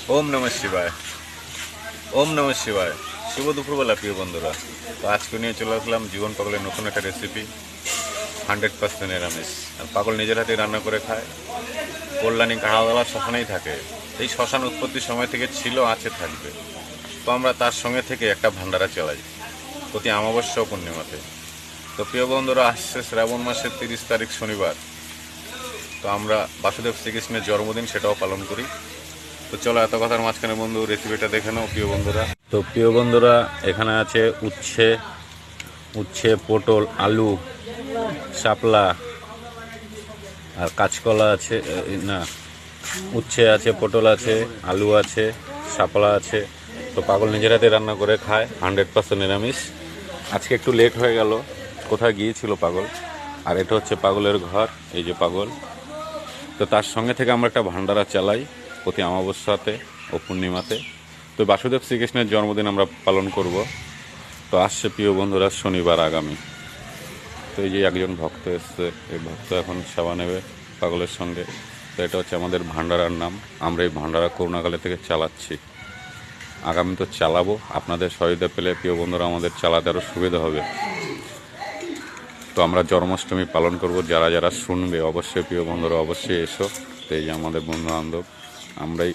ওম নমঃ শিবায়। ওম নমঃ শিবায়। শুভ দুপুরবেলা প্রিয় বন্ধুরা। তো আজকে নিয়ে চলে আসলাম জীবন পাগলের নতুন একটা রেসিপি, 100% নিরামিষ। আর পাগল নিজের হাতে রান্না করে খায়। কল্যাণী কাহাওয়ালা শ্মশানেই থাকে। এই শ্মশান উৎপত্তির সময় থেকে ছিল, আছে, থাকবে। তো আমরা তার সঙ্গে থেকে একটা ভান্ডারা চালাই প্রতি অমাবস্যা ও পূর্ণিমাতে। তো প্রিয় বন্ধুরা, আসছে শ্রাবণ মাসের 30 তারিখ শনিবার। তো আমরা বাসুদেব শ্রীকৃষ্ণের জন্মদিন, সেটাও পালন করি। তো চলো, এত কথার মাঝখানে বন্ধু রেসিপিটা দেখে নাও প্রিয় বন্ধুরা। তো প্রিয় বন্ধুরা, এখানে আছে উচ্ছে, পটল, আলু, শাপলা আর কাঁচকলা আছে। না, উচ্ছে আছে, পটল আছে, আলু আছে, শাপলা আছে। তো পাগল নিজের হাতে রান্না করে খায়, 100% নিরামিষ। আজকে একটু লেট হয়ে গেল, কোথায় গিয়েছিল পাগল। আর এটা হচ্ছে পাগলের ঘর, এই যে পাগল। তো তার সঙ্গে থেকে আমরা একটা ভান্ডারা চালাই প্রতি অমাবস্যাতে ও পূর্ণিমাতে। তো বাসুদেব শ্রীকৃষ্ণের জন্মদিন আমরা পালন করব। তো আসছে প্রিয় বন্ধুরা শনিবার আগামী। তো এই যে একজন ভক্ত এসছে, এই ভক্ত এখন সেবা নেবে পাগলের সঙ্গে। তো এটা হচ্ছে আমাদের ভান্ডারার নাম। আমরা এই ভান্ডারা করোনাকালে থেকে চালাচ্ছি, আগামী তো চালাবো। আপনাদের সহযোগিতা পেলে প্রিয় বন্ধুরা আমাদের চালাতে আরও সুবিধা হবে। তো আমরা জন্মাষ্টমী পালন করব, যারা যারা শুনবে অবশ্যই প্রিয় বন্ধুরা অবশ্যই এসো। তো এই যে আমাদের বন্ধু বান্ধব, আমরাই